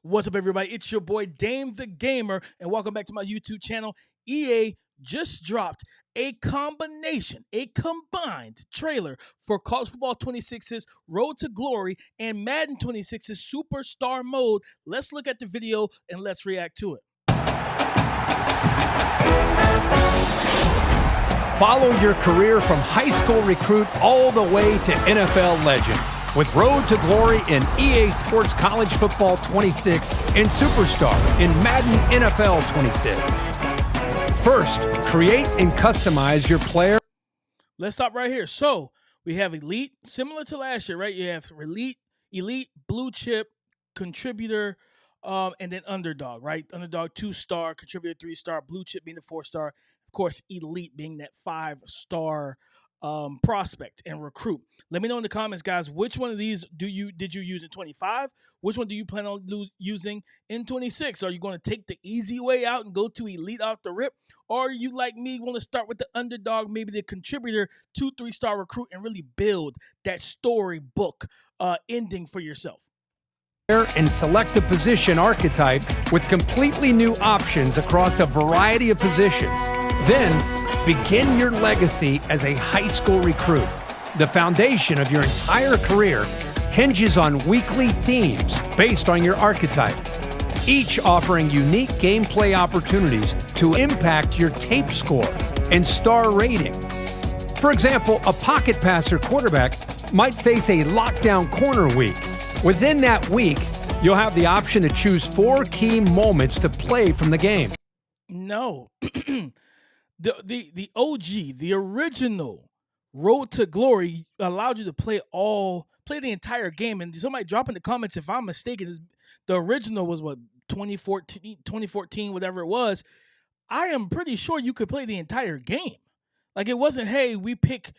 What's up, everybody? It's your boy Dame the Gamer, and welcome back to my YouTube channel. EA just dropped a combined trailer for College Football 26's Road to Glory and Madden 26's Superstar Mode. Let's look at the video and let's react to it. Follow your career from high school recruit all the way to NFL legend with Road to Glory in EA Sports College Football 26 and Superstar in Madden NFL 26. First, create and customize your player. Let's stop right here. So we have Elite, similar to last year, right? You have Elite, Blue Chip, Contributor, and then Underdog, right? Underdog 2-star, Contributor 3-star, Blue Chip being the 4-star, of course, Elite being that 5-star prospect and recruit. Let me know in the comments, guys, which one of these did you use in 25? Which one do you plan on using in 26? Are you going to take the easy way out and go to Elite off the rip? Or are you, like me, want to start with the Underdog, maybe the Contributor, 2-3-star recruit, and really build that storybook ending for yourself? And select a position archetype with completely new options across a variety of positions. Then, begin your legacy as a high school recruit. The foundation of your entire career hinges on weekly themes based on your archetype, each offering unique gameplay opportunities to impact your tape score and star rating. For example, a pocket passer quarterback might face a lockdown corner week. Within that week, you'll have the option to choose 4 key moments to play from the game. No. The OG, the original Road to Glory allowed you to play the entire game. And somebody drop in the comments if I'm mistaken. The original was what, 2014, whatever it was. I am pretty sure you could play the entire game. Like, it wasn't, hey, we pick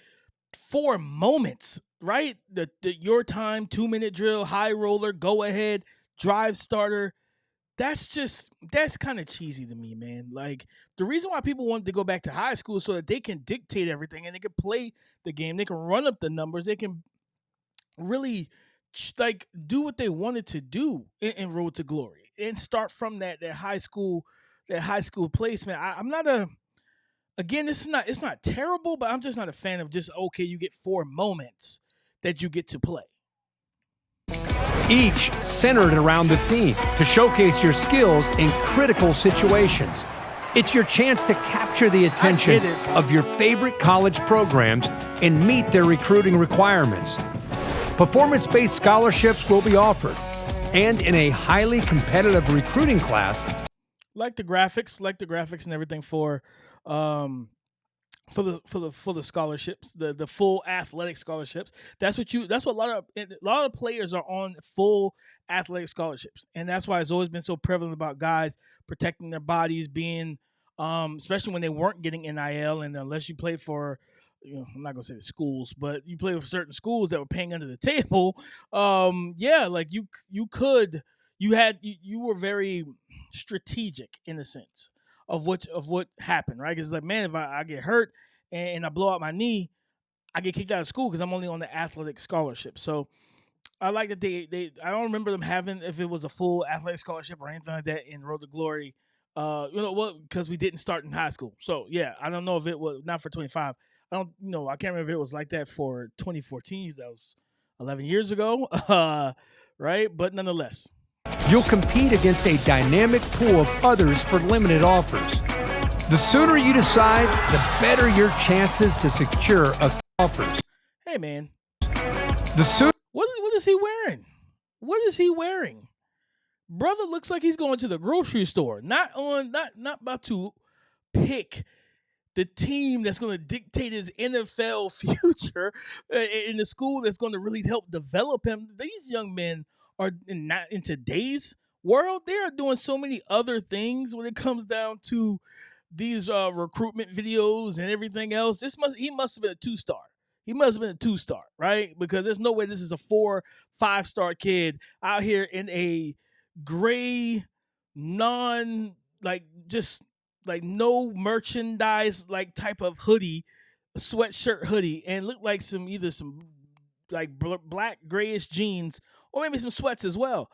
4 moments, right? The your time, 2-minute drill, high roller, go ahead, drive starter. That's kind of cheesy to me, man. Like, the reason why people wanted to go back to high school is so that they can dictate everything and they can play the game. They can run up the numbers. They can really do what they wanted to do in Road to Glory and start from that high school placement. I'm not a Again, it's not terrible, but I'm just not a fan of just, okay, you get 4 moments that you get to play. Each centered around the theme to showcase your skills in critical situations. It's your chance to capture the attention of your favorite college programs and meet their recruiting requirements. Performance-based scholarships will be offered, and in a highly competitive recruiting class. Like the graphics and everything for the scholarships, the full athletic scholarships. That's what a lot of players are on, full athletic scholarships, and that's why it's always been so prevalent about guys protecting their bodies, being especially when they weren't getting NIL, and unless you played for, I'm not gonna say the schools, but you played for certain schools that were paying under the table. Like you were very strategic in a sense of what happened, right? Because it's like, man, if I get hurt and I blow out my knee, I get kicked out of school because I'm only on the athletic scholarship. So I like that I don't remember them having, if it was a full athletic scholarship or anything like that in Road to Glory, because we didn't start in high school. So yeah, I don't know if it was, not for 25. I can't remember if it was like that for 2014. That was 11 years ago, right? But nonetheless. You'll compete against a dynamic pool of others for limited offers. The sooner you decide, the better your chances to secure offers. Hey, man. What is he wearing? What is he wearing? Brother looks like he's going to the grocery store. Not about to pick the team that's going to dictate his NFL future in the school that's going to really help develop him. These young men are not in today's world. They are doing so many other things when it comes down to these recruitment videos and everything else. He must have been a 2-star. He must have been a 2-star, right? Because there's no way this is a 4-5-star kid out here in a gray, no merchandise type of hoodie, sweatshirt hoodie, and look like either some black grayish jeans or maybe some sweats as well.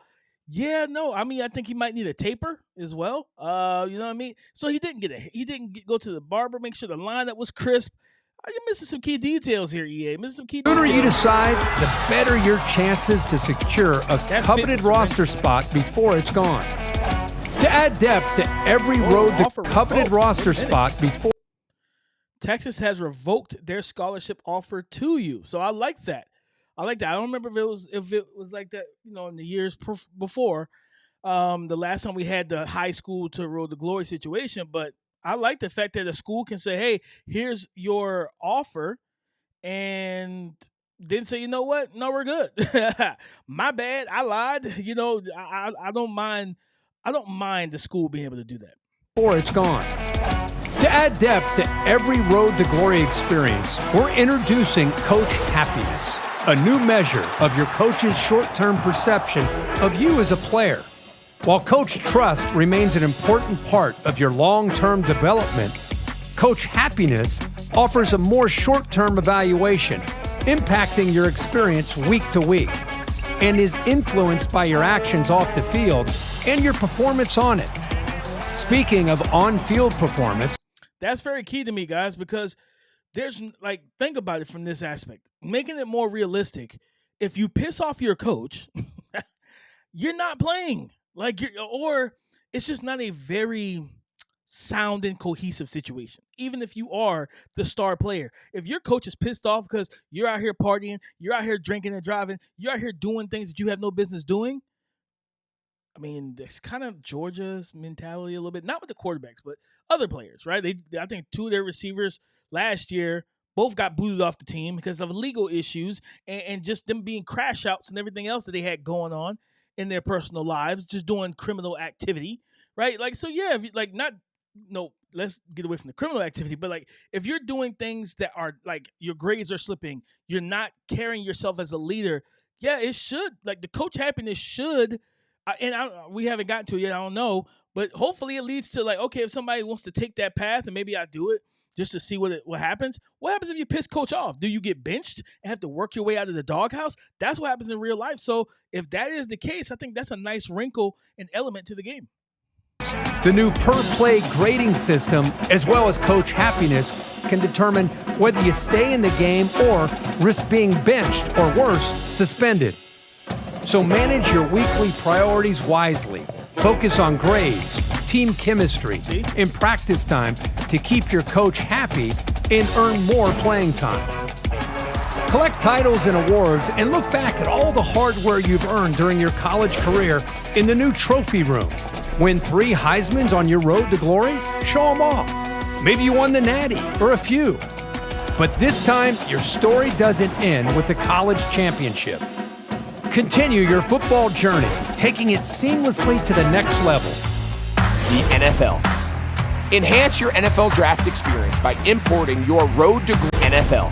Yeah, no, I mean, I think he might need a taper as well. You know what I mean? So he didn't go to the barber, make sure the lineup was crisp. You're missing some key details here, EA. Missing some key The sooner details. you decide, the better your chances to secure a coveted roster spot before it's gone. To add depth to every road to coveted roster spot before. Texas has revoked their scholarship offer to you. So I like that. I don't remember if it was like that, in the years before. The last time we had the high school to road to glory situation, but I like the fact that a school can say, "Hey, here's your offer," and then say, "You know what? No, we're good. My bad. I lied." I don't mind. I don't mind the school being able to do that. Before it's gone. To add depth to every road to glory experience, we're introducing Coach Happiness, a new measure of your coach's short-term perception of you as a player. While Coach Trust remains an important part of your long-term development, Coach Happiness offers a more short-term evaluation, impacting your experience week to week, and is influenced by your actions off the field and your performance on it. Speaking of on-field performance, that's very key to me, guys, because there's think about it from this aspect, making it more realistic. If you piss off your coach, you're not playing. Or it's just not a very sound and cohesive situation. Even if you are the star player, if your coach is pissed off because you're out here partying, you're out here drinking and driving, you're out here doing things that you have no business doing. I mean, it's kind of Georgia's mentality a little bit, not with the quarterbacks, but other players, right? I think two of their receivers last year both got booted off the team because of legal issues and just them being crash outs and everything else that they had going on in their personal lives, just doing criminal activity, right? So yeah, if you, let's get away from the criminal activity, but if you're doing things that are your grades are slipping, you're not carrying yourself as a leader, yeah, it should, the Coach Happiness should, we haven't gotten to it yet, I don't know, but hopefully it leads to okay, if somebody wants to take that path and maybe I do it just to see what happens. What happens if you piss coach off? Do you get benched and have to work your way out of the doghouse? That's what happens in real life. So if that is the case, I think that's a nice wrinkle and element to the game. The new per-play grading system, as well as Coach Happiness, can determine whether you stay in the game or risk being benched or worse, suspended. So manage your weekly priorities wisely. Focus on grades, team chemistry, and practice time to keep your coach happy and earn more playing time. Collect titles and awards and look back at all the hardware you've earned during your college career in the new trophy room. Win 3 Heismans on your road to glory? Show them off. Maybe you won the Natty or a few. But this time, your story doesn't end with the college championship. Continue your football journey, taking it seamlessly to the next level. The NFL. Enhance your NFL draft experience by importing your road to NFL.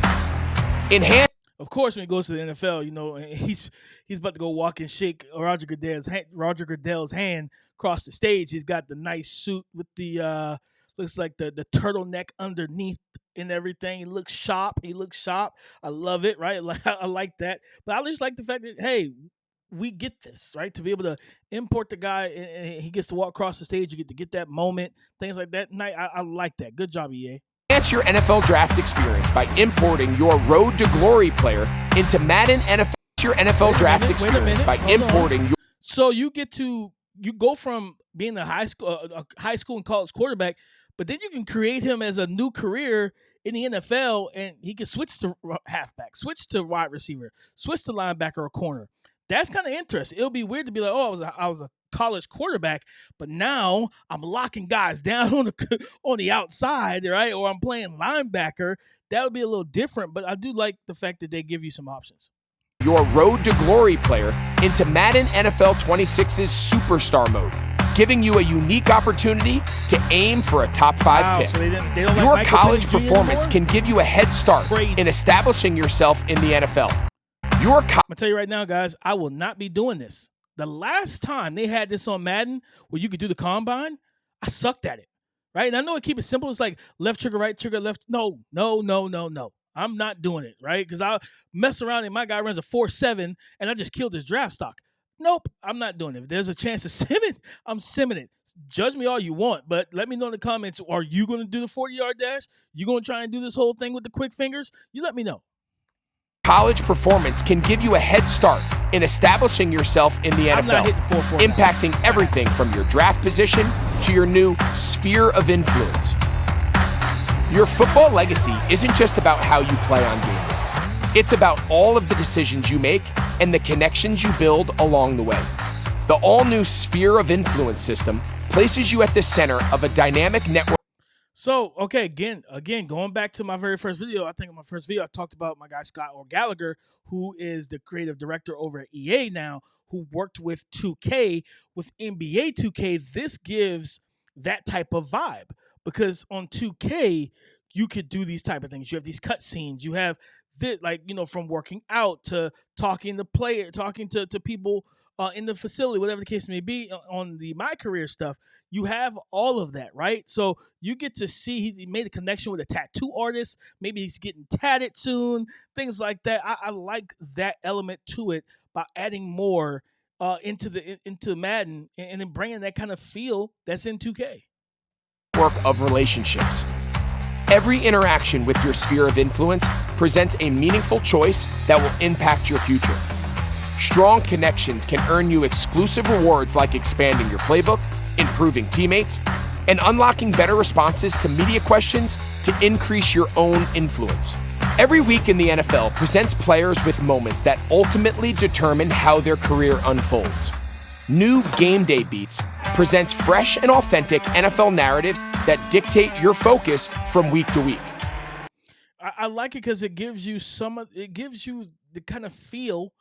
Enhance. Of course, when he goes to the NFL, he's about to go walk and shake Roger Goodell's hand across the stage. He's got the nice suit with the looks like the turtleneck underneath and everything. He looks sharp. I love it, right? I like that. But I just like the fact that, hey, we get this, right? To be able to import the guy and he gets to walk across the stage. You get to get that moment, things like that. And I like that. Good job, EA. Enhance your NFL draft experience by importing your road to glory player into Madden NFL. Your NFL draft experience by importing your. So you go from being a high school and college quarterback, but then you can create him as a new career in the NFL, and he can switch to halfback, switch to wide receiver, switch to linebacker or corner. That's kind of interesting. It'll be weird to be like, oh, I was a college quarterback, but now I'm locking guys down on the outside, right? Or I'm playing linebacker. That would be a little different, but I do like the fact that they give you some options. Your road to glory player into Madden NFL 26's superstar mode, giving you a unique opportunity to aim for a top 5 pick. So they don't your like college performance can give you a head start in establishing yourself in the NFL. I'm going to tell you right now, guys, I will not be doing this. The last time they had this on Madden where you could do the combine, I sucked at it, right? And I know I keep it simple. It's like left trigger, right trigger, left. No. I'm not doing it, right? Because I'll mess around and my guy runs a 4.7 and I just killed his draft stock. Nope, I'm not doing it. If there's a chance to sim it, I'm simming it. Judge me all you want, but let me know in the comments. Are you going to do the 40-yard dash? You going to try and do this whole thing with the quick fingers? You let me know. College performance can give you a head start in establishing yourself in the I'm not NFL, hitting 4-4 impacting everything from your draft position to your new sphere of influence. Your football legacy isn't just about how you play on game day. It's about all of the decisions you make and the connections you build along the way. The all-new sphere of influence system places you at the center of a dynamic network. So, okay, again, going back to my very first video, I think in my first video, I talked about my guy Scott Gallagher, who is the creative director over at EA now, who worked with 2K, with NBA 2K. This gives that type of vibe because on 2K, you could do these type of things. You have these cut scenes. You have this, like, from working out to talking to people in the facility, whatever the case may be. On the My Career stuff, you have all of that, right? So you get to see he made a connection with a tattoo artist. Maybe he's getting tatted soon, things like that. I like that element to it by adding more into Madden and then bringing that kind of feel that's in 2K. Work of relationships. Every interaction with your sphere of influence presents a meaningful choice that will impact your future. Strong connections can earn you exclusive rewards like expanding your playbook, improving teammates, and unlocking better responses to media questions to increase your own influence. Every week in the NFL presents players with moments that ultimately determine how their career unfolds. New Game Day Beats presents fresh and authentic NFL narratives that dictate your focus from week to week. I like it because it gives you the kind of feel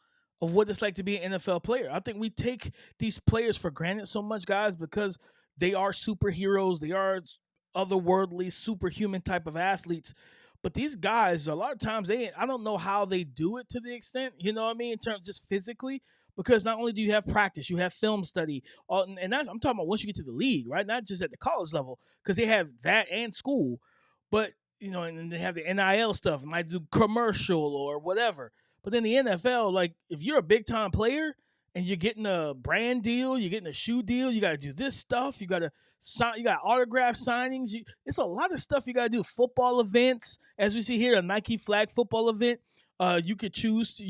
of what it's like to be an NFL player. I think we take these players for granted so much, guys, because they are superheroes. They are otherworldly, superhuman type of athletes. But these guys, a lot of times, I don't know how they do it to the extent, you know what I mean, in terms of just physically, because not only do you have practice, you have film study, and I'm talking about once you get to the league, right? Not just at the college level, because they have that and school, but and they have the NIL stuff, might do commercial or whatever. But then the NFL, like, if you're a big time player and you're getting a brand deal, you're getting a shoe deal, you got to do this stuff, you got to sign, you got autograph signings. It's a lot of stuff you got to do. Football events, as we see here, a Nike flag football event. You chose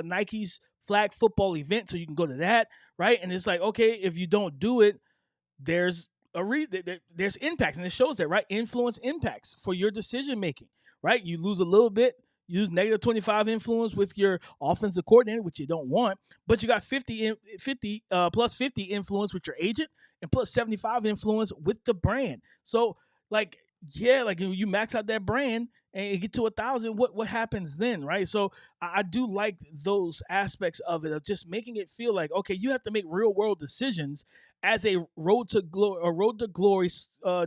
Nike's flag football event, so you can go to that, right? And it's like, okay, if you don't do it, there's there's impacts, and it shows that, right? Influence impacts for your decision making, right? You lose a little bit, use negative 25 influence with your offensive coordinator, which you don't want, but you got 50 plus 50 influence with your agent and plus 75 influence with the brand. So, like, yeah, like you max out that brand and you get to 1,000, what happens then, right? So I do like those aspects of it, of just making it feel like, okay, you have to make real world decisions as a road to glory,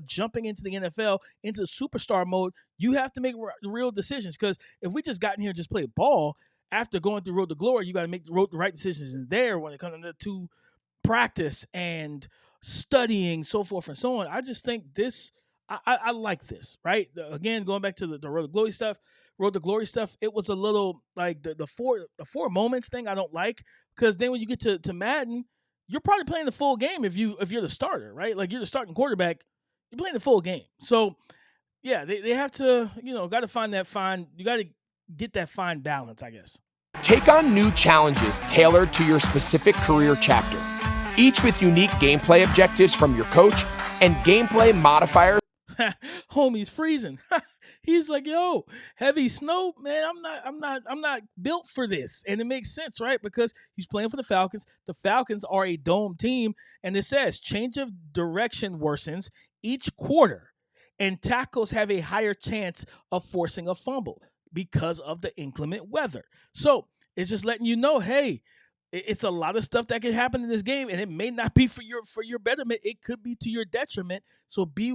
jumping into the NFL, into superstar mode. You have to make real decisions, because if we just got in here and just play ball after going through road to glory, you got to make the right decisions in there when it comes to practice and studying, so forth and so on. I just think this. I like this, right? Again, going back to the road to glory stuff, it was a little like the four moments thing I don't like, because then when you get to Madden, you're probably playing the full game if you're the starter, right? Like, you're the starting quarterback, you're playing the full game. So yeah, they have to, got to find that you got to get that fine balance, I guess. Take on new challenges tailored to your specific career chapter, each with unique gameplay objectives from your coach and gameplay modifiers. Homie's freezing. He's like, yo, heavy snow, man. I'm not built for this. And it makes sense, right? Because he's playing for the Falcons. The Falcons are a dome team. And it says change of direction worsens each quarter, and tackles have a higher chance of forcing a fumble because of the inclement weather. So it's just letting you know, hey, it's a lot of stuff that can happen in this game, and it may not be for your betterment. It could be to your detriment. So be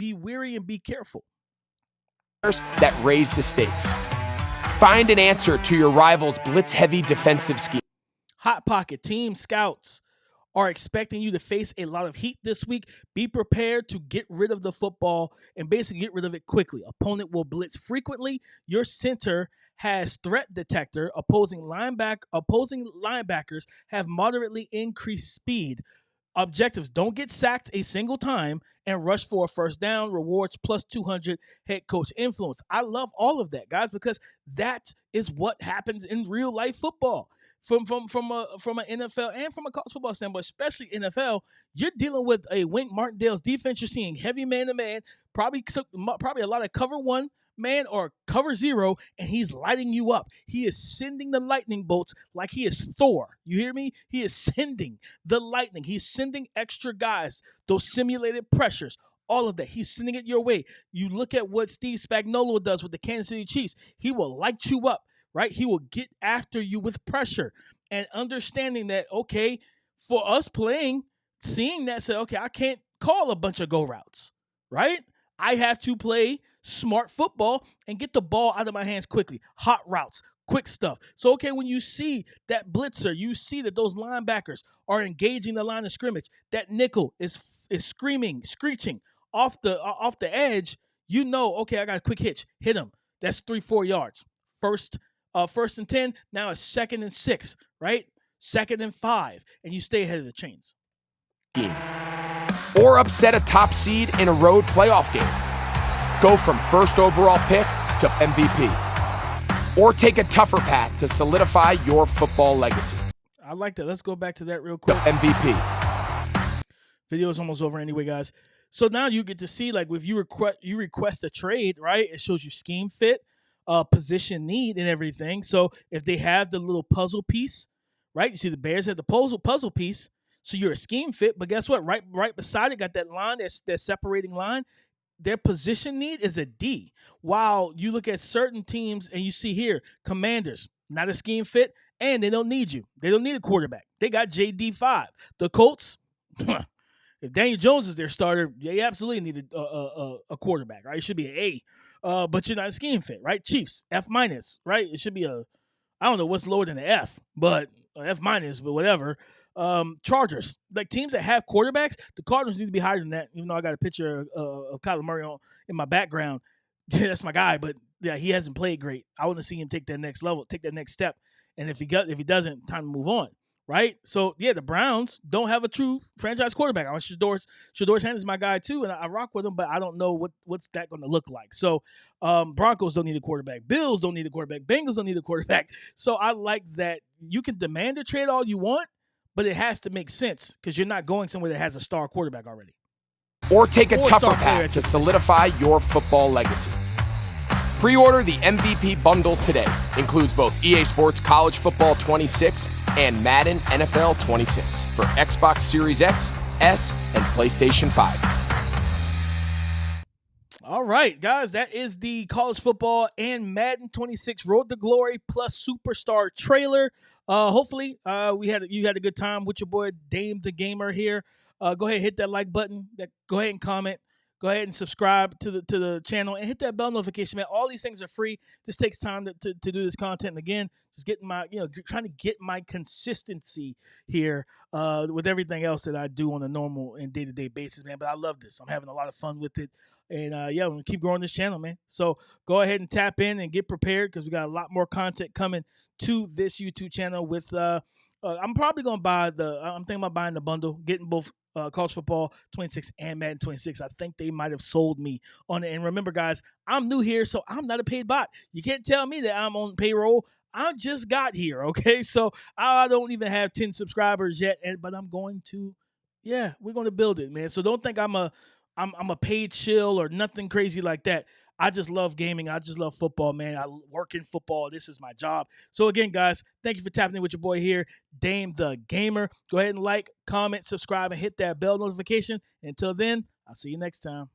wary and be careful. That raise the stakes. Find an answer to your rival's blitz-heavy defensive scheme. Hot pocket team scouts are expecting you to face a lot of heat this week. Be prepared to get rid of the football and basically get rid of it quickly. Opponent will blitz frequently. Your center has threat detector. Opposing linebackers have moderately increased speed. Objectives: don't get sacked a single time and rush for a first down. Rewards plus 200 head coach influence. I love all of that, guys, because that is what happens in real life football. From an NFL and from a college football standpoint, especially NFL, you're dealing with a Wink Martindale's defense. You're seeing heavy man-to-man, probably a lot of cover one man or cover zero, and he's lighting you up. He is sending the lightning bolts like he is Thor. You hear me? He is sending the lightning. He's sending extra guys, those simulated pressures, all of that. He's sending it your way. You look at what Steve Spagnuolo does with the Kansas City Chiefs. He will light you up, right? He will get after you with pressure and understanding that, okay, for us playing, seeing that, say, okay, I can't call a bunch of go routes, right? I have to play smart football and get the ball out of my hands quickly. Hot routes, quick stuff. So, okay, when you see that blitzer, you see that those linebackers are engaging the line of scrimmage. That nickel is screaming, screeching off the edge. You know, okay, I got a quick hitch. Hit him. That's 3-4 yards. First and 10. Now it's 2nd and 6, right? 2nd and 5, and you stay ahead of the chains. Or upset a top seed in a road playoff game. Go from first overall pick to MVP. Or take a tougher path to solidify your football legacy. I like that. Let's go back to that real quick. MVP. Video is almost over anyway, guys. So now you get to see, like, if you request a trade, right? It shows you scheme fit, position need, and everything. So if they have the little puzzle piece, right? You see the Bears have the puzzle piece. So you're a scheme fit, but guess what? Right beside it, got that line, that separating line. Their position need is a D. While you look at certain teams and you see here, Commanders, not a scheme fit, and they don't need you. They don't need a quarterback. They got JD5. The Colts, if Daniel Jones is their starter, they absolutely need a quarterback, right? It should be an A, but you're not a scheme fit, right? Chiefs, F-, right? It should be I don't know what's lower than the F, but F-, but whatever. Chargers, like teams that have quarterbacks, the Cardinals need to be higher than that. Even though I got a picture of Kyler Murray in my background, that's my guy. But yeah, he hasn't played great. I want to see him take that next level, take that next step. And if he doesn't, time to move on, right? So yeah, the Browns don't have a true franchise quarterback. I want Shador's Hand is my guy too, and I rock with him, but I don't know what's that going to look like. So Broncos don't need a quarterback. Bills don't need a quarterback. Bengals don't need a quarterback. So I like that you can demand a trade all you want, but it has to make sense because you're not going somewhere that has a star quarterback already. Or take a tougher path to solidify your football legacy. Pre-order the MVP bundle today. Includes both EA Sports College Football 26 and Madden NFL 26 for Xbox Series X, S, and PlayStation 5. All right, guys, that is the College Football and Madden 26 Road to Glory plus Superstar trailer. Hopefully, you had a good time with your boy DameTheGamer here. Go ahead and hit that like button. Go ahead and comment. Go ahead and subscribe to the channel and hit that bell notification, man. All these things are free. This takes time to do this content. And again, just getting trying to get my consistency here with everything else that I do on a normal and day-to-day basis, man. But I love this. I'm having a lot of fun with it. And I'm going to keep growing this channel, man. So go ahead and tap in and get prepared because we got a lot more content coming to this YouTube channel with I'm probably going to I'm thinking about buying the bundle, getting both College Football 26 and Madden 26. I think they might have sold me on it. And remember, guys, I'm new here, so I'm not a paid bot. You can't tell me that I'm on payroll. I just got here, okay? So I don't even have 10 subscribers yet, but I'm going to, we're going to build it, man. So don't think I'm a paid shill or nothing crazy like that. I just love gaming. I just love football, man. I work in football. This is my job. So again, guys, thank you for tapping in with your boy here, DameTheGamer. Go ahead and like, comment, subscribe, and hit that bell notification. Until then, I'll see you next time.